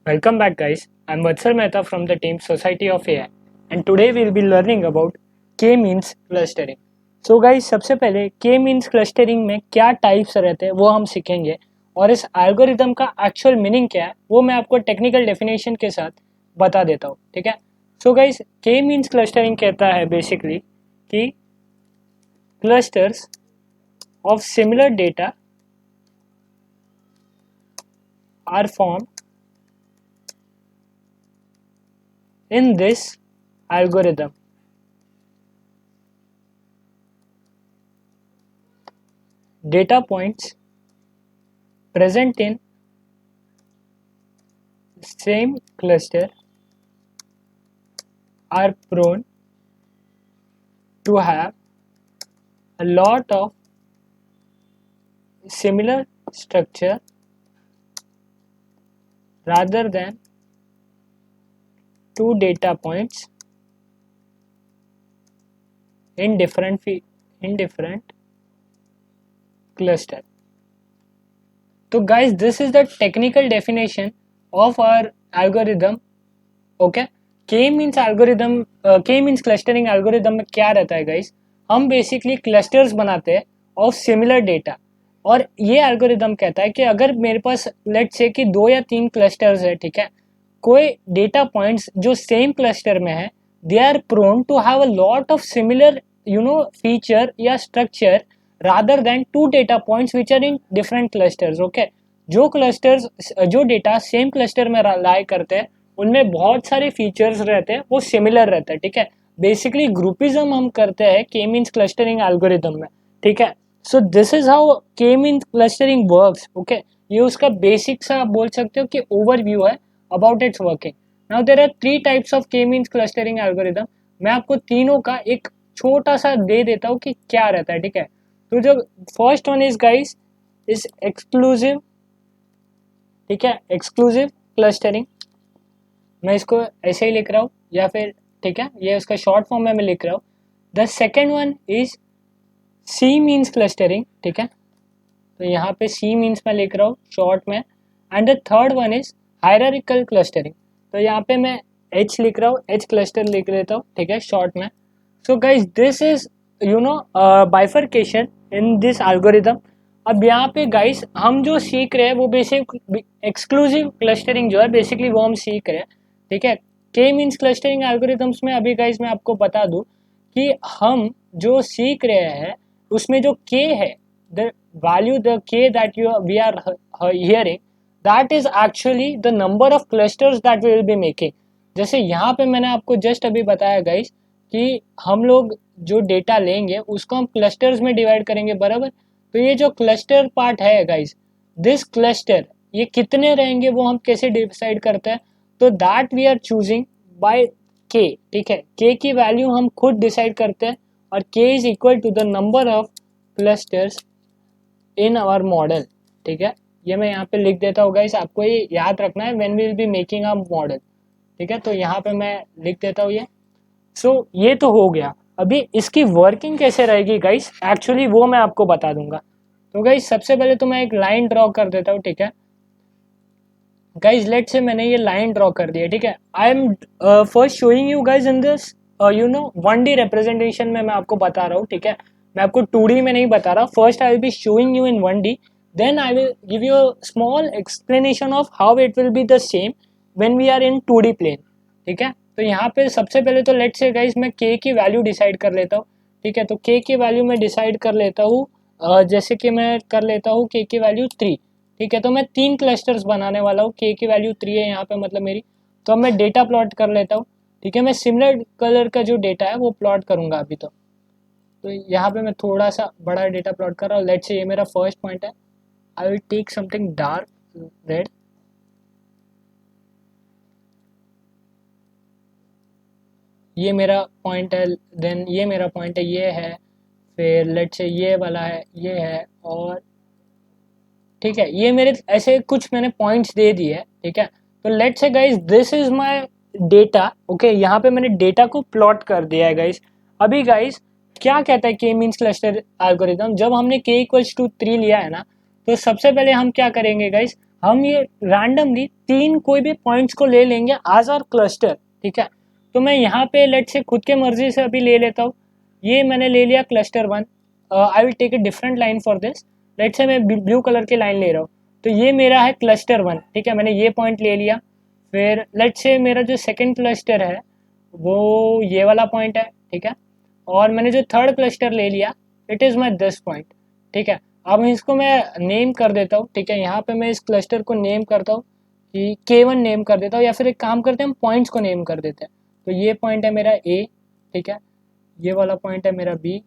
Welcome back guys, I'm Vatsal Mehta from the team Society of AI and today we'll be learning about K-means clustering. So guys सबसे पहले K-means clustering में क्या types रहते हैं वो हम सीखेंगे और इस एल्गोरिदम का एक्चुअल मीनिंग क्या है वो मैं आपको टेक्निकल डेफिनेशन के साथ बता देता हूँ, ठीक है। सो गाइस K-means clustering कहता है बेसिकली कि clusters of similar data are form in this algorithm. Data points present in same cluster are prone to have a lot of similar structure rather than two data points in different cluster. So guys, this is the technical definition of our algorithm. Okay, K means algorithm, K means clustering algorithm में क्या रहता है guys? हम basically clusters बनाते हैं of similar data और ये algorithm कहता है कि अगर मेरे पास लेट्स से कि 2 या 3 क्लस्टर्स है, ठीक है, कोई डेटा पॉइंट्स जो सेम क्लस्टर में है they are prone to have a lot of similar feature या structure rather than to data points which are in different clusters. Okay, जो डेटा सेम क्लस्टर में लाई करते हैं उनमें बहुत सारे फीचर्स रहते हैं, वो सिमिलर रहता है, ठीक है। बेसिकली ग्रुपिज्म हम करते हैं के मीन्स क्लस्टरिंग एल्गोरिदम में, ठीक है। सो दिस इज हाउ के मीन्स क्लस्टरिंग वर्क्स। ओके, ये उसका बेसिक सा आप बोल सकते हो कि ओवरव्यू है about its working. Now there are 3 types of K means clustering algorithm. मैं आपको तीनों का एक छोटा सा दे देता हूँ कि क्या रहता है, ठीक है। तो जो first one is guys is exclusive, ठीक है, एक्सक्लूसिव क्लस्टरिंग। मैं इसको ऐसे ही लिख रहा हूँ या फिर ठीक है, ये उसका शॉर्ट फॉर्म में मैं लिख रहा हूँ। The second one is C means clustering, ठीक है, तो यहाँ पे सी मीन्स मैं लिख रहा हूँ शॉर्ट में। And the third one is hierarchical clustering, तो यहाँ पे मैं एच लिख रहा हूँ, एच क्लस्टर लिख लेता हूँ, ठीक है, शॉर्ट में। So guys this is bifurcation in this algorithm. अब यहाँ पे गाइस हम जो सीख रहे हैं वो बेसिक एक्सक्लूसिव क्लस्टरिंग जो है बेसिकली वो हम सीख रहे हैं, ठीक है। के मीन्स क्लस्टरिंग एल्गोरिदम्स में अभी गाइस मैं आपको बता दूं कि हम जो सीख रहे हैं उसमें जो के है, the value the K that you we are hearing, that is actually the number of clusters that we will be making. जैसे यहाँ पे मैंने आपको जस्ट अभी बताया गाइस कि हम लोग जो डेटा लेंगे उसको हम क्लस्टर्स में डिवाइड करेंगे, बराबर। तो ये जो क्लस्टर पार्ट है गाइस, दिस क्लस्टर ये कितने रहेंगे वो हम कैसे डिसाइड करते हैं, तो that we are choosing by K, ठीक है। के की वैल्यू हम खुद डिसाइड करते हैं और K is equal to the number of clusters in our model, ठीक है। ये मैं यहाँ पे लिख देता हूँ गाइस, आपको ये याद रखना है when we will be making a model, ठीक है। तो यहाँ पे मैं लिख देता हूँ ये। सो ये तो हो गया। अभी इसकी वर्किंग कैसे रहेगी गाइस, एक्चुअली वो मैं आपको बता दूंगा। तो गाइस सबसे पहले तो मैं एक लाइन ड्रॉ कर देता हूँ, ठीक है। गाइस लेट से मैंने ये लाइन ड्रॉ कर दी है, ठीक है। I am first showing you guys in this 1D representation में मैं आपको बता रहा हूँ, ठीक है। मैं आपको 2D में नहीं बता रहा। First I will be showing you in 1D, then I will give you a small explanation of how it will be the same when we are in 2D plane, ठीक है। तो यहाँ पे सबसे पहले तो लेट से गाइस मैं के की वैल्यू डिसाइड कर लेता हूँ, ठीक है। तो के की वैल्यू मैं डिसाइड कर लेता हूँ, जैसे कि मैं कर लेता हूँ के की वैल्यू 3, ठीक है। तो मैं 3 क्लस्टर्स बनाने वाला हूँ, के की वैल्यू 3 है यहाँ पे मतलब मेरी। तो अब मैं डेटा प्लॉट कर लेता हूँ, ठीक है। मैं सिमिलर कलर का जो डेटा है वो प्लॉट करूँगा अभी। तो यहाँ पे मैं थोड़ा सा बड़ा डेटा प्लॉट कर रहा हूँ। लेट्स से ये मेरा फर्स्ट पॉइंट है। I will take something dark red, ये मेरा पॉइंट है, देन ये मेरा पॉइंट है, ये है, फिर लेट से ये वाला है, ये है, और ठीक है, ये मेरे ऐसे कुछ मैंने पॉइंट्स दे दिए है, ठीक है। तो लेट से guys this is my data, okay. यहाँ पे मैंने डेटा को प्लॉट कर दिया है गाइस। अभी गाइस क्या कहता है के मीन्स क्लस्टर एल्गोरिथम, जब हमने के इक्वल्स टू 3 लिया है ना, तो सबसे पहले हम क्या करेंगे गाइस, हम ये रैंडमली 3 कोई भी पॉइंट्स को ले लेंगे एज आवर क्लस्टर, ठीक है। तो मैं यहाँ पे लेट से खुद के मर्जी से अभी ले लेता हूँ, ये मैंने ले लिया cluster 1। I will take a different line for this, let say मैं ब्लू कलर की लाइन ले रहा हूँ, तो ये मेरा है क्लस्टर 1, ठीक है। मैंने ये पॉइंट ले लिया। फिर लेट से मेरा जो सेकेंड क्लस्टर है वो ये वाला पॉइंट है, ठीक है। और मैंने जो थर्ड क्लस्टर ले लिया, it is my this point, ठीक है। अब इसको मैं नेम कर देता हूँ, ठीक है। यहाँ पे मैं इस क्लस्टर को नेम करता हूँ कि K1 नेम कर देता हूँ, या फिर एक काम करते हैं हम पॉइंट्स को नेम कर देते हैं। तो ये पॉइंट है मेरा A, ठीक है। ये वाला पॉइंट है मेरा B।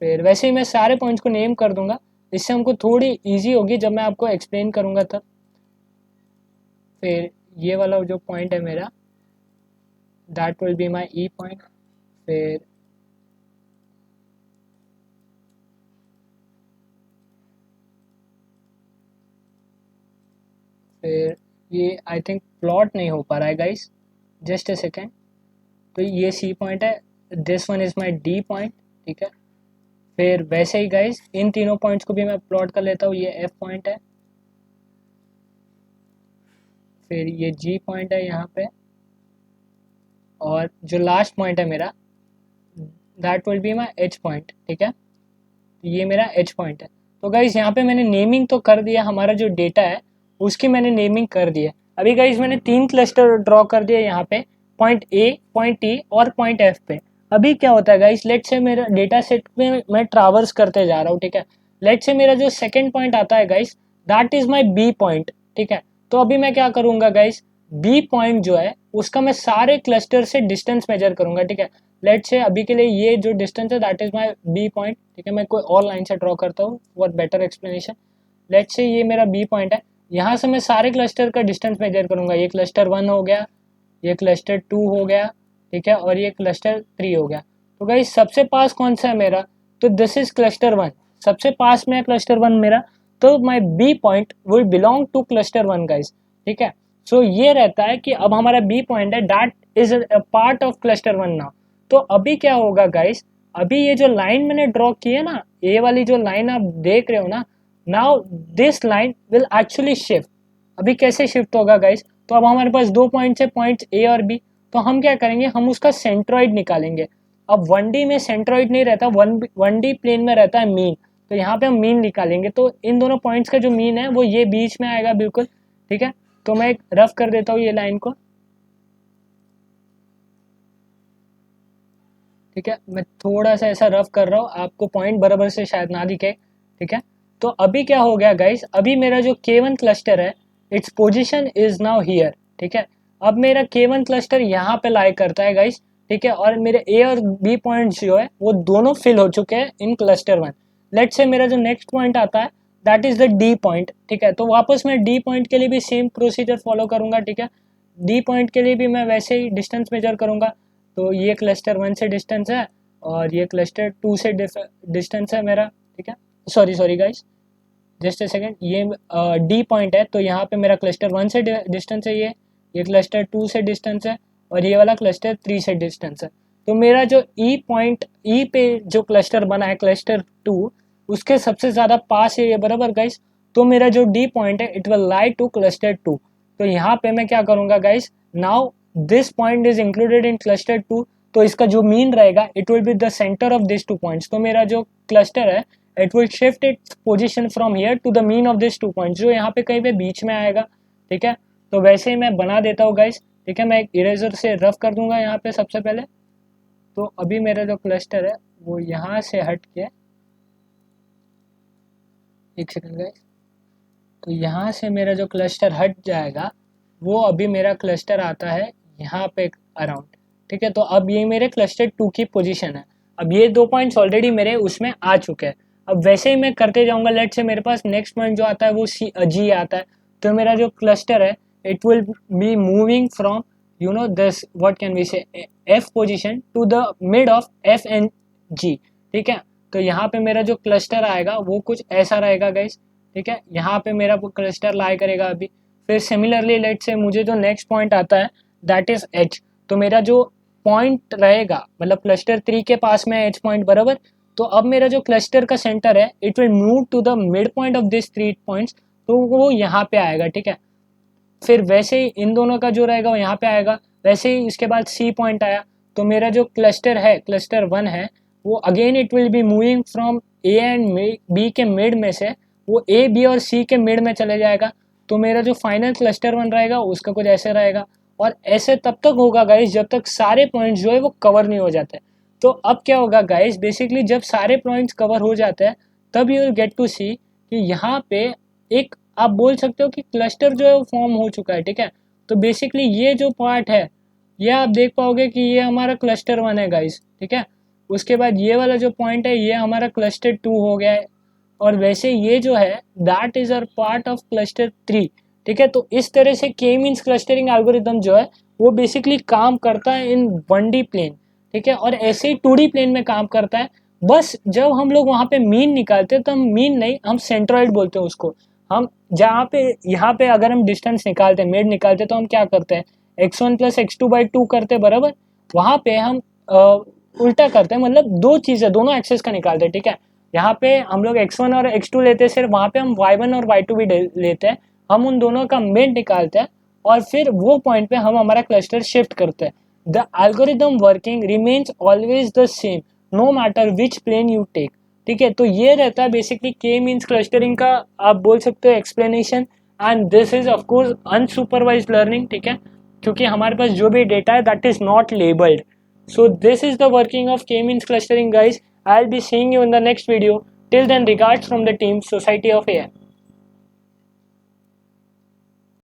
फिर वैसे ही मैं सारे पॉइंट्स को नेम कर दूंगा, इससे हमको थोड़ी ईजी होगी जब मैं आपको एक्सप्लेन करूँगा तब। फिर ये वाला जो पॉइंट है मेरा, that will be my E point. फिर फिर ये आई थिंक प्लॉट नहीं हो पा रहा है गाइस, जस्ट अ सेकेंड। तो ये C पॉइंट है, this one is my D point, ठीक है। फिर वैसे ही गाइस इन तीनों पॉइंट्स को भी मैं प्लॉट कर लेता हूँ, ये F पॉइंट है। फिर ये G पॉइंट है यहाँ पे, और जो लास्ट पॉइंट है मेरा, that will be my H point, ठीक है। तो ये मेरा H पॉइंट है। तो गाइस यहाँ पे मैंने नेमिंग तो कर दिया, हमारा जो डेटा है उसकी मैंने नेमिंग कर दी है। अभी गाइस मैंने 3 क्लस्टर ड्रॉ कर दिए यहाँ पे, पॉइंट A, पॉइंट T और पॉइंट F पे। अभी क्या होता है गाइस, लेट से मेरा डेटा सेट में मैं ट्रावर्स करते जा रहा हूँ, ठीक है। लेट से मेरा जो सेकेंड पॉइंट आता है guys, that is my B point, ठीक है। तो अभी मैं क्या करूँगा गाइस, B पॉइंट जो है उसका मैं सारे क्लस्टर से डिस्टेंस मेजर करूँगा, ठीक है। लेट से अभी के लिए ये जो डिस्टेंस है that is my B point, ठीक है। मैं कोई और लाइन से ड्रॉ करता हूँ फॉर बेटर एक्सप्लेनेशन। लेट से ये मेरा B पॉइंट है, यहाँ से मैं सारे क्लस्टर का डिस्टेंस मेजर करूँगा। ये क्लस्टर 1 हो गया, ये क्लस्टर 2 हो गया, ठीक है, और ये क्लस्टर 3 हो गया। तो गाइस सबसे पास कौन सा है मेरा, तो दिस इज क्लस्टर 1, सबसे पास में है क्लस्टर 1 मेरा। तो माई B point will belong two cluster 1 guys, ठीक है। सो ये रहता है कि अब हमारा B पॉइंट है that is a part of cluster 1 now. तो अभी क्या होगा गाइस, अभी ये जो लाइन मैंने ड्रॉ की है ना, ये वाली जो लाइन आप देख रहे हो ना, now this line will actually shift. अभी कैसे शिफ्ट होगा गाइस, तो अब हमारे पास 2 पॉइंट्स है, पॉइंट्स A और B। तो हम क्या करेंगे, हम उसका सेंट्रॉइड निकालेंगे। अब 1D में सेंट्रॉइड नहीं रहता, 1D प्लेन में रहता है मीन। तो यहाँ पे हम मीन निकालेंगे, तो इन दोनों पॉइंट्स का जो मीन है वो ये बीच में आएगा बिल्कुल, ठीक है। तो मैं एक रफ कर देता हूँ ये लाइन को, ठीक है। मैं थोड़ा सा ऐसा रफ कर रहा हूँ, आपको पॉइंट बराबर से शायद ना दिखे, ठीक है। तो अभी क्या हो गया गाइस, अभी मेरा जो K1 क्लस्टर है, its position is now here, ठीक है। अब मेरा K1 क्लस्टर यहाँ पे लाई करता है गाइस, ठीक है। और मेरे A और B पॉइंट्स जो है वो दोनों फिल हो चुके हैं इन क्लस्टर 1। लेट से मेरा जो नेक्स्ट पॉइंट आता है that is the D point, ठीक है। तो वापस मैं D पॉइंट के लिए भी सेम प्रोसीजर फॉलो करूंगा, ठीक है। D पॉइंट के लिए भी मैं वैसे ही डिस्टेंस मेजर करूंगा। तो ये क्लस्टर 1 से डिस्टेंस है, और ये क्लस्टर 2 से डिस्टेंस है मेरा, ठीक है। Sorry sorry guys, just a second. ये D पॉइंट है, तो यहाँ पे मेरा क्लस्टर 1 से डिस्टेंस है, ये क्लस्टर 2 से डिस्टेंस है, और ये वाला क्लस्टर 3 से डिस्टेंस है। तो मेरा जो E पॉइंट, E पे जो क्लस्टर बना है क्लस्टर 2, उसके सबसे ज़्यादा पास है ये, बराबर गाइस। तो मेरा जो D पॉइंट है it will lie to cluster 2। तो यहाँ पे मैं क्या करूँगा guys, now this point is included in cluster 2, तो इसका जो मीन रहेगा it will be the centre of this 2 points. तो मेरा जो क्लस्टर है it will shift its position from here to the mean of this 2 points, जो यहाँ पे कहीं पे बीच में आएगा, ठीक है। तो वैसे ही मैं बना देता हूँ गाइस, ठीक है। मैं एक इरेजर से रफ कर दूंगा यहाँ पे सबसे पहले। तो अभी मेरा जो क्लस्टर है वो यहाँ से हट के, एक सेकंड गाइस, तो यहाँ से मेरा जो क्लस्टर हट जाएगा वो अभी मेरा क्लस्टर आता है यहाँ पे अराउंड, ठीक है। तो अब ये मेरे क्लस्टर 2 की पोजीशन है। अब ये 2 पॉइंट्स ऑलरेडी मेरे उसमें आ चुके हैं। अब वैसे ही मैं करते जाऊंगा, लेट से मेरे पास नेक्स्ट पॉइंट जो आता है वो G आता है। तो मेरा जो क्लस्टर है it will be moving from this what can we say F position to the mid of F and G, ठीक है। तो यहाँ पे मेरा जो क्लस्टर आएगा वो कुछ ऐसा रहेगा गाइस, ठीक है। यहाँ पे मेरा क्लस्टर लाई करेगा अभी। फिर सिमिलरली लेट से मुझे जो नेक्स्ट पॉइंट आता है दैट इज H। तो मेरा जो पॉइंट रहेगा, मतलब क्लस्टर 3 के पास में H पॉइंट, बराबर। तो अब मेरा जो क्लस्टर का सेंटर है it will move to the mid point of this 3 points. तो वो यहाँ पे आएगा, ठीक है। फिर वैसे ही इन दोनों का जो रहेगा वो यहाँ पे आएगा। वैसे ही इसके बाद सी पॉइंट आया, तो मेरा जो क्लस्टर है, क्लस्टर 1 है, वो again it will be moving from A and B के मिड में से वो ए बी और सी के मिड में चले जाएगा। तो मेरा जो फाइनल क्लस्टर 1 रहेगा उसका कुछ ऐसे रहेगा। और ऐसे तब तक होगा गाइस जब तक सारे पॉइंट्स जो है वो कवर नहीं हो जाते। तो अब क्या होगा गाइस, बेसिकली जब सारे पॉइंट्स कवर हो जाते हैं तब यू विल गेट टू सी कि यहाँ पे एक आप बोल सकते हो कि क्लस्टर जो है वो फॉर्म हो चुका है, ठीक है। तो बेसिकली ये जो पार्ट है ये आप देख पाओगे कि ये हमारा क्लस्टर 1 है गाइस, ठीक है। उसके बाद ये वाला जो पॉइंट है ये हमारा क्लस्टर 2 हो गया है। और वैसे ये जो है that is our part of cluster 3, ठीक है। तो इस तरह से के मींस क्लस्टरिंग एल्गोरिदम जो है वो बेसिकली काम करता है इन 1D प्लेन, ठीक है। और ऐसे ही 2D प्लेन में काम करता है। बस जब हम लोग वहाँ पे मीन निकालते हैं तो हम मीन नहीं, हम सेंट्रॉइड बोलते हैं उसको। हम जहाँ पे यहाँ पे अगर हम डिस्टेंस निकालते हैं, मिड निकालते हैं, तो हम क्या करते हैं, x1 + x2/2 करते हैं, बराबर। वहाँ पे हम उल्टा करते हैं, मतलब दो चीज़ें दोनों एक्सेस का निकालते हैं, ठीक है। यहाँ पे हम लोग x1 और x2 लेते हैं सिर्फ, वहाँ पे हम y1 और y2 भी लेते हैं। हम उन दोनों का मिड निकालते हैं और फिर वो पॉइंट पे हम हमारा क्लस्टर शिफ्ट करते हैं। The algorithm working remains always the same no matter which plane you take, ठीक है। तो ये रहता है बेसिकली के मीन्स क्लस्टरिंग का आप बोल सकते हो explanation. And this is of course unsupervised learning, ठीक है, क्योंकि हमारे पास जो भी डेटा है that is not labelled. So this is the working of k-means clustering guys. I'll be seeing you in the next video. Till then, regards from the team Society of AI.